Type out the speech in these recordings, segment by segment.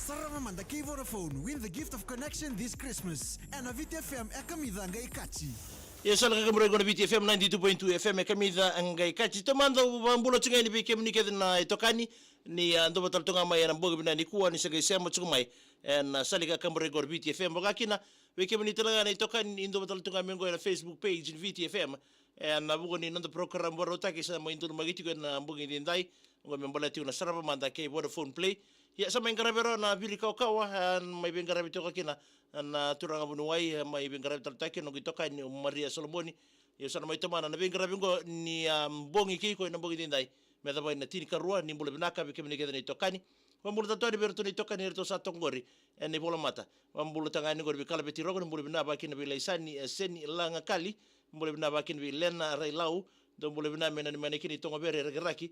Sarava Mada Vodafone. Win the gift of connection this Christmas. And a VTFM ekamida ngai kachi. Yes, I'll come on VTFM 92.2 FM ekamida ngai kachi. Tomando bambulo tsinga ni bike mnike na itokani ni ando bataltonga mai na mboga bina ni kuwa ni sega sema tsumai na salika kambre gor VTFM bogakina bike mnitela na itokani indo bataltonga mengo na Facebook page VTFM na bugo ni nando program borota kisa mo indo magiti ko na mboga ndai ngo membola tiu na Sarava Mada Vodafone play. Ya sama ingkarabero na bili kawa may bingarabi to kakina na turanga bunuwai may bingarabi taltaki no gitoka ni Maria Solomoni yo sana may tamana na bingarabi ngo ni bongi kiko na bongi dindai meda bay na tini karua ni mbula binaka bikem ni kedani tokani wambula tatoni berto ni tokani erto sa tongori ni bola mata wambula tangani ngor bikala betiro ni mbula binaba kin bi laisani seni langa kali mbula binaba kin bi lena railau do mbula binama ni manekini tongo bere regeraki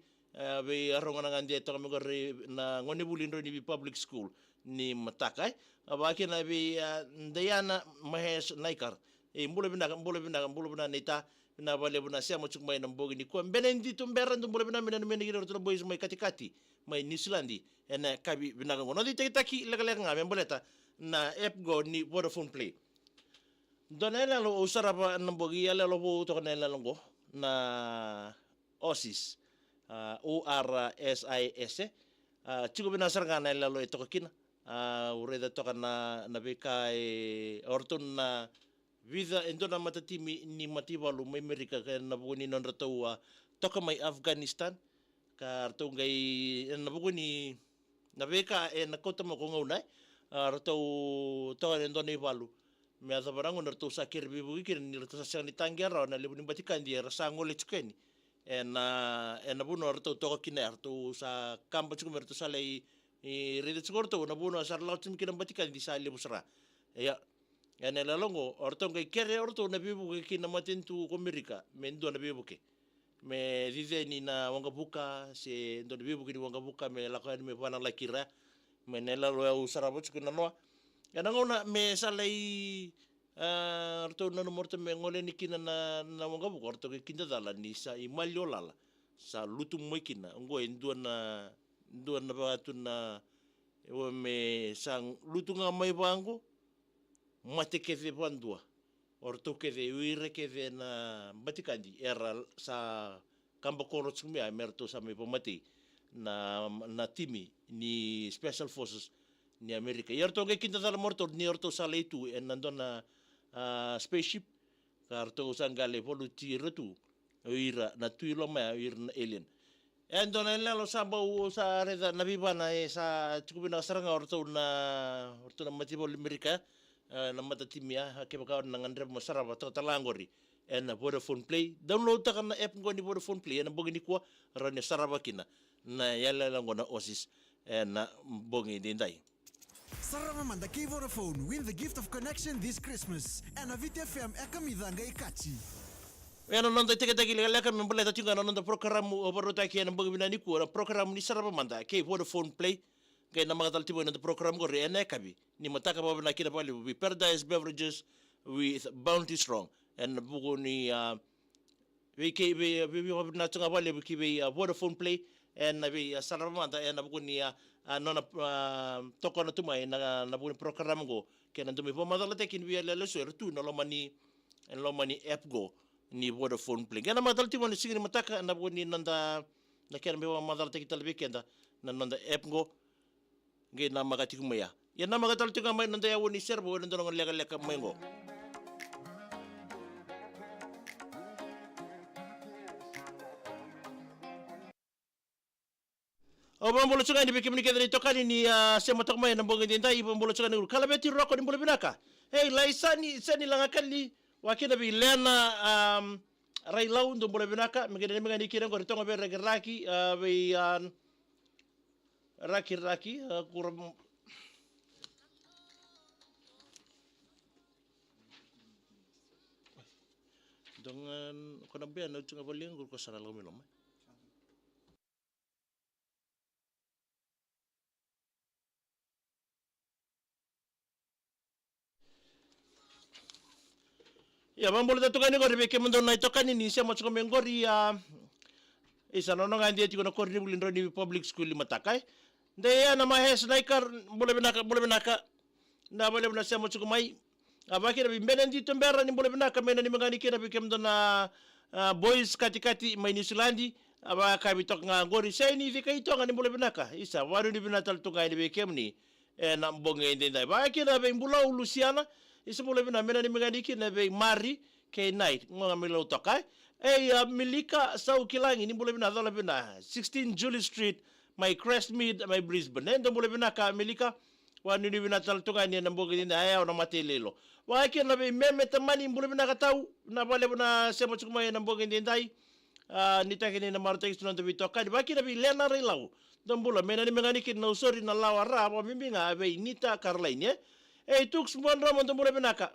be aronga ngandi to ngori na ngoni bulindo ni public school ni matakai abaki na be Diana Mahesh Naikar mbula bina neta na bale buna sia mo chukmai na mbogi ni ko benendi to mbera ndo mbula bina mena mena giro to boys mai katikati mai New Zealand ena kabi bina ngono di taki lega ngame mboleta na app go ni Vodafone play donela lo Sarava na mbogi yala lo bo to nela longo na OSIS ORSIS chico binasar ngana lalo ito kakina ureda to kana nabeka orton na vida endo na matatimi ni mativalu may Amerika kaya nabuguni non rato toka may Afghanistan ka rato ngay nabuguni nabeka nakota mo kung unay rato to endo ni valu me atabarang rato sa kirbi bugi ni rato sa siyang nitangyara na libunin batikan di rasangol ichukeni na buno arto to kina arto sa kampo chuko merto sa lay rede chkorto na buno sa lautim kinam batikan di sa libusra ya ene lalongo arto ngai kere arto na bibu kina matintu ko Amerika mendo na bibu ke me dize ni na wanga buka se ndo na bibu kini wanga buka me lakan me pana lakira me nela lo Sarava chuko na no ya ngona me sa lay arto na morte me ngole ni kina na wanga buka arto ke kinda dala ni sa imalyo lala sa lutu mo kina ngo ndo na batu na me sang lutu nga mai bango mate ke de bandua arto ke de uire ke de na batikandi era sa kamba koro tsumia merto sa me pomati na timi ni special forces ni Amerika yarto ke kinda dala morto ni arto sa leitu nandona spaceship karto sangale voluti retu ira na tuilo ma ir alien endo na lelo samba sa reda na bibana sa tukubina saranga orto na matibol Amerika na matatimia ke baka na ngandre mo Sarava to talangori na Vodafone play download ta kana app ngoni Vodafone play na bogini ko rane Sarava kina na yalla ngona OSIS na bogi dindai Sarava Mada Vodafone. Win the gift of connection this Christmas. And a VTFM ekamida ngai kachi. Ano nonda teke leka memboleta tinga nonda program obarota ki na bogina ni ko program ni Sarava Mada Vodafone play kay na mga taltibo na program ko re na kabi ni mataka ba na kina pali we paradise beverages with bounty strong and bugo ni we na tunga pali ki Vodafone play and nabi Sarava Mada and bugo ni nona toko na tumay na bugo program ko kaya nandumi po madala tekin biya lalaso tu na lomani app go ni Vodafone play kaya na madala timo ni sige ni mataka na bugo ni nanda na kaya na madala tekin talabi kaya na nanda app go ngay na magatik maya yan na magatal tinga may nanda yawo ni servo nanda nang leka mayngo bambulo tsuga ni bikim ni kedani tokani ni sema tokmay na mbonga dinda bambulo tsuga ni kalabeti roko ni mbolo binaka hey laisani langa kali wakina bi lena railau ndo mbolo binaka migene migani kira ngori tongo be regeraki be raki kuram dengan kona be na tsuga boling ko sara lo milom ya bambulo tatugani ngori be kemondo na tokani ni sema tsuga mengori isa nono ngandi tiko na korni bulindo ni public school matakai Daya na mahes naikar boleh benaka na boleh bena sema chukumai abaki na bimbena dito mbera ni boleh benaka mena ni mangani kina bikem na boys katikati mai New Zealand aba kabitok nga gori sai ni vika ito nga ni boleh benaka isa waru ni benatal tungai ni bikem ni na mbonge ndai ba kina be mbulau Luciana isa boleh bena mena ni mangani kina be mari ke night nga milau tokai milika sau kilangi ni boleh bena dala bena 16 Julie Street my Crestmead my Brisbane endo boleh bena ka milika wanu ni bena tal tungai ni namboge ni aya na matelelo wa ke na be meme tamani boleh bena ka tau na boleh bena sema chukuma na namboge ni ndai ni takini na marta istunan to bitoka di baki na bi lena relau dombula mena ni mengani kin na usori na lawa ra ba mimbinga be nita karlain tuk semua ramon to boleh benaka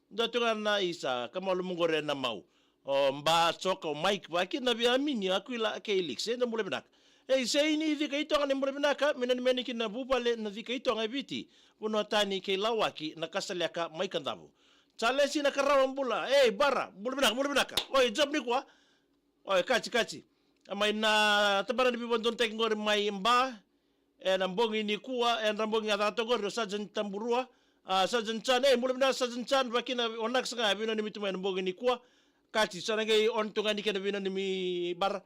do tungan na isa kamalu mungore na mau o mba soko mike baki na bi amini akuila ke elix ndo boleh benaka sei ni vika ito nga boleh benaka mena ni menikin na bupale na vika ito nga biti uno tani ke lawaki na kasaliaka mai kandabu chale si na karawang bula bara boleh benaka oi job ni kwa oi kachi amai na tabara ni bibondon tek ngor mai mba nambongi ni kuwa nambongi adato gor sajen tamburua sajen chan boleh benaka sajen chan bakina onak sanga bino ni mitu mai nambongi ni kuwa kachi sana ngai on tunga ni kana bino ni mi bara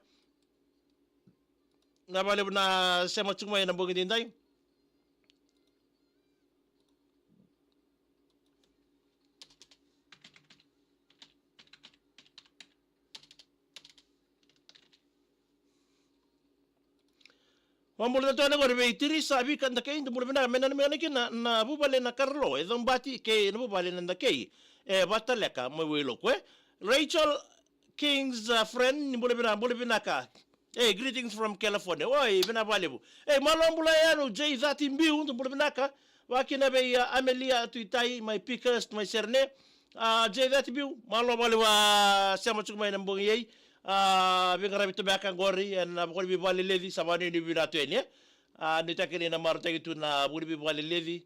na bale na sema chuma na bongi dindai Mamboleh tu anak orang beitiri sabi kan tak kain tu boleh benar menan kina na bubale na Carlo bati ke na bubale na kei bataleka mo welo kwe Rachel King's friend ni boleh benar ka greetings from California. Oi, bena balebu. Malom bulayano, Jay zati mbiu, tu boleh benaka. Wakina be Amelia tuitai, my pickers, my serne. Jay zati mbiu, malom balewa sama chukuma nambong yei. Bingara bitu baka gori, na bukoli bi bale ledi, sabani ni binatu eni. Nitakini na marta gitu na bukoli bi bale ledi,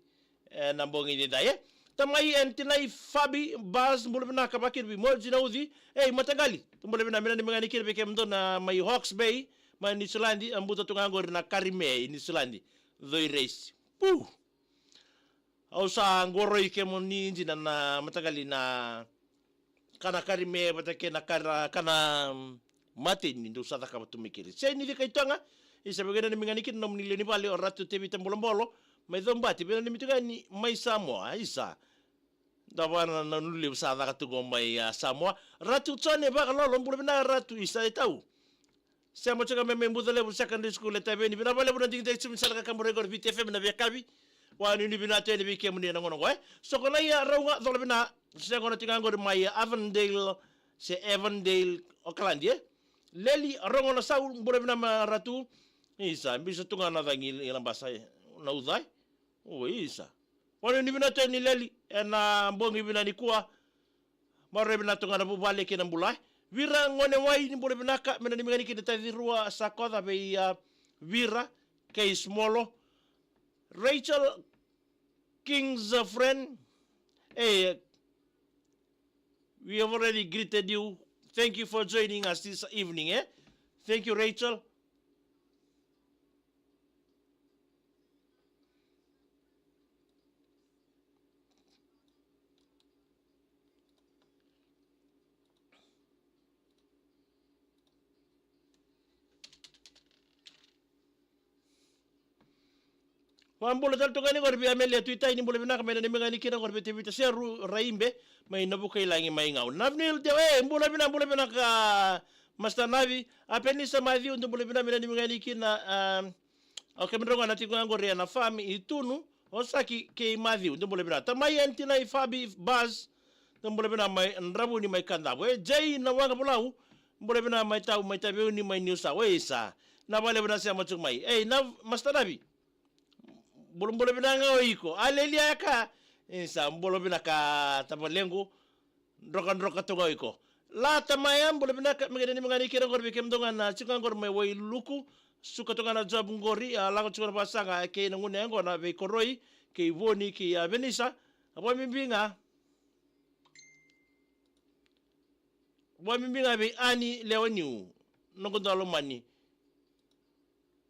nambong yei dai. Tamai entinai Fabi Baz boleh benaka bakir bi moji na uzi. Matagali. Boleh benar mena ni mengani kira bekem na mai Hawke's Bay, mai New Zealand, ambuta tungangor na Karime New Zealand. Doi race. Ausa ngoroi kemo ni injina na matagali na kana Karime batake na kana mate ni ndo sada ka batumikiri. Sei ni dika itanga isa begena ni mengani kira nom ni leni bale oratu tebi tambolo mai dombati bena ni mitugani mai Samoa isa. Dawana na nuli usada katugo mai Samoa ratu tsone ba kalau boleh benar ratu isa tahu sama cakap memang buta level secondary school tapi ni bina bale bukan tinggal cuma misalkan kamu rekor VTFM na biakabi wa ni bina tu ni bikem ni nangono so kalau ya rawa dole bina saya kena tinggal ngor mai Avondale Auckland leli rongono sau boleh benar ratu isa bisa tunga na dangil ilang basa na udai isa wani ni bina tu ni leli na bongi bina ni kuah mare bina tunga na bubale kina bulai vira ngone wai ni boleh benaka mena ni mengani kina tadi rua sakoda be vira kei smolo Rachel King's friend we have already greeted you. Thank you for joining us this evening thank you Rachel. Boleh tal tungani ngor bi Amelia tuitai ni boleh benak mena ni mengani kira ngor bete bete seru raimbe mai nabukai langi mai ngau navnil de boleh benak Master Navi apeni sama di untuk boleh benak mena ni mengani kina menronga nati ngor ya na fami itunu osaki ke mavi untuk boleh benak tamai antina Fabi Baz untuk boleh benak mai nrabu ni mai kandabu jai na wanga pulau boleh benak mai tahu mai tabiu ni mai New South Wales na boleh benak sama macam mai na Master Navi boleh binanga iko alelia ka insa boleh binaka tabalengu drokan tunga iko la tamayam boleh binaka mengani mengani kira ngor bikem dongan na cinga ngor mai wai luku suka tunga na job ngori la ko cinga pasanga ke ngune ngor na be koroi ke voni ke venisa apa mimbinga be ani lewaniu nongondalo mani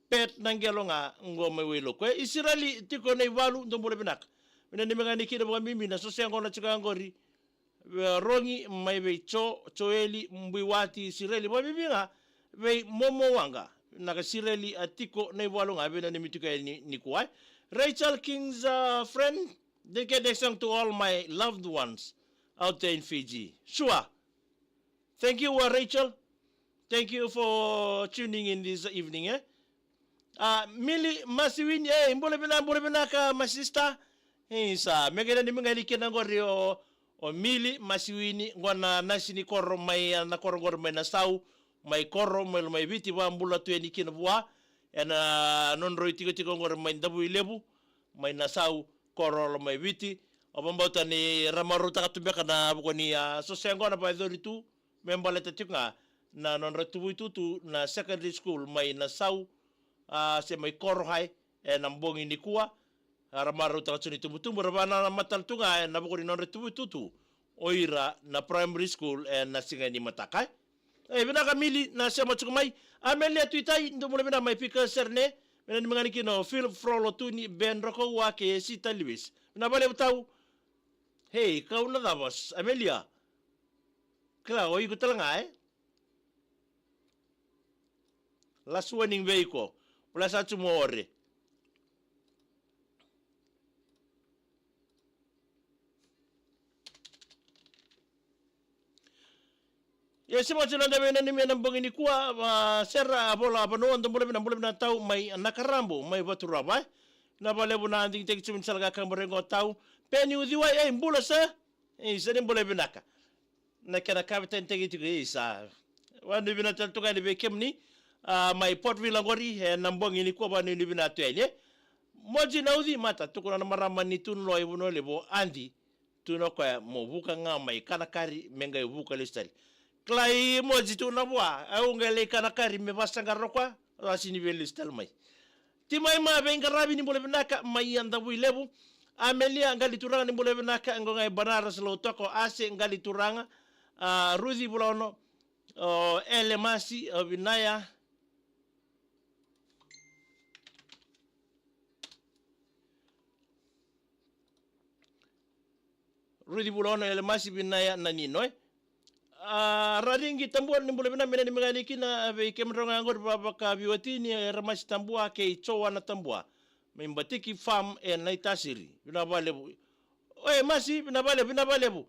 pet nangelo nga ngome wilo kwe Israeli tiko nei walu ndombole binak mina ni mengani kina mga mimi na sosiango na chika ngori rongi mai be choeli mbiwati Israeli wa mimi nga be momo wanga naka Israeli atiko nei walu nga bina ni mituka ni kuai Rachel King's friend dedication to all my loved ones out there in Fiji. Sure. Thank you, Rachel. Thank you for tuning in this evening. Mili masiwin mbole bina ka masista. Sa megena ni mga likina ngori o mili masiwini ngona nasini koro mai na koro ngor mai na sau mai koro mai viti wa mbula tu ni kina bua non roi tiko ngor mai dabu ilebu mai na sau koro mai viti o bambauta ni ramaru takatubeka na bukoni sosengona pa doritu membale tatinga na non retubu itu na secondary school mai na sau se mai koro hai na mbongi ni kuwa ramaru takatuni tubutumbu rabana na matal tunga na bukoni non retubu itu oira na primary school na singa ni matakai bina kamili na sema chukumai amelia tuitai ndo mule bina mai pika serne bina ni mangani kino Philip Frollo tuni Ben Roko wake Sita Lewis bina bale utau hey kau na davos Amelia kala oi kutalanga last warning vehicle plus atu more ya sema chana bena ni mena mbongini kuwa serra bola bano ndo mbole bina tau mai nakarambo mai baturaba na bale buna anding tek chum salga kamborengo tau peni udiwa mbula sa sene mbole binaka na kana kapten tegi isa wanu bina tantuka ni bekemni mai Port Vila ngori na mbongini kuwa banu ni bina tuele moji na udi mata tukuna na marama ni tunlo ibuno lebo andi tuno kwa mobuka nga mai kanakari menga ibuka listali klai moji tu na bua au ngale kana kari me basanga rokwa rasini velistal mai ti mai ma benga rabi ni bole benaka mai anda builebu Amelia ngali turanga ni bole benaka ngonga banara selo toko ase ngali turanga Ruthi bulono elemasi binaya Ruthi bulono elemasi binaya nanino raringi tambua ni bole bina mena ni mengani kina be kemronga ngor baba ka biwati ni ramasi tambua ke chowa na tambua membatiki farm na itasiri bina bale bu masi bina bale bu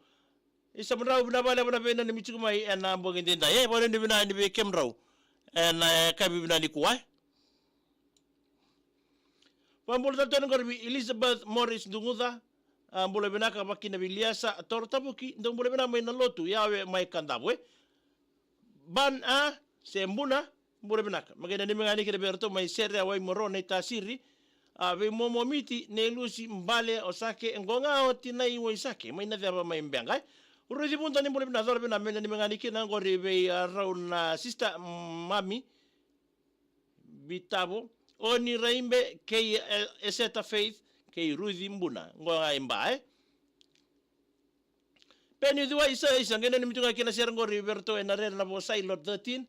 isa mrau bina bale bina bena ni michuku mai na mbongi ndenda bole ni bina ni be kemrau na kabi bina ni kuwa pambul taton ngor bi Elizabeth Morris Dunguda mbole bina ka bakina biliasa tortabuki ndo mbole bina mai na lotu yawe mai kandabwe ban sembuna mbole bina ka magena ni mengani kire berto mai serra wai moro na tasiri ve momomiti ne lusi mbale osake ngonga otinai wai sake mai na daba mai mbenga urudi punta ni mbole bina dole bina mena ni mengani kina ngori ve rauna sister mami bitabo oni raimbe ke eseta faith ke Ruthi mbuna ngonga imbae peni diwa isa ngene ni mitunga kina serngo Roberto enare na bosai lot 13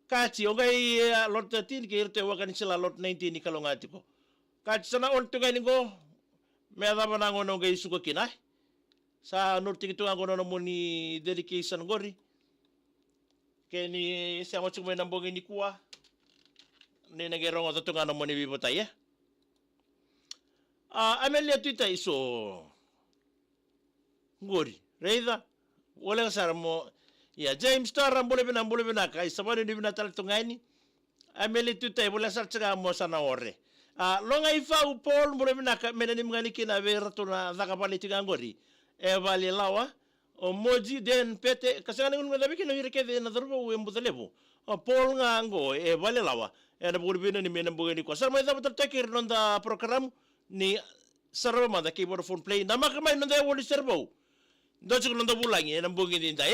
kachi ongai lot 13 ke irte wakan sila lot 19 ni kalongatiko kachi sana on tunga ningo meda banango ngai suko kina sa nurti kitunga ngono muni dedication gori ke ni sama chuma nambongi ni kuwa ni nagerongo tatunga no muni bibotaya Amelia tuita iso ngori reida wala saramo ya James Star mbole bina kai sabani ni bina tal tungani Amelia tuita wala sar tsaga mo sana ore longa ifa u Paul mbole bina ka mena ni mngani kina verto na zaka pali tiga ngori vale lawa o moji den pete kasana ngun ngabe kino hireke de na dorbo u mbudalebu Paul ngango vale lawa na bulu bina ni mena mbogeni ko sarma da betul takir nonda program ni Sarava Mada key Vodafone play na makamay nonda wali servo dochuk nonda bulangi na mbongi dinda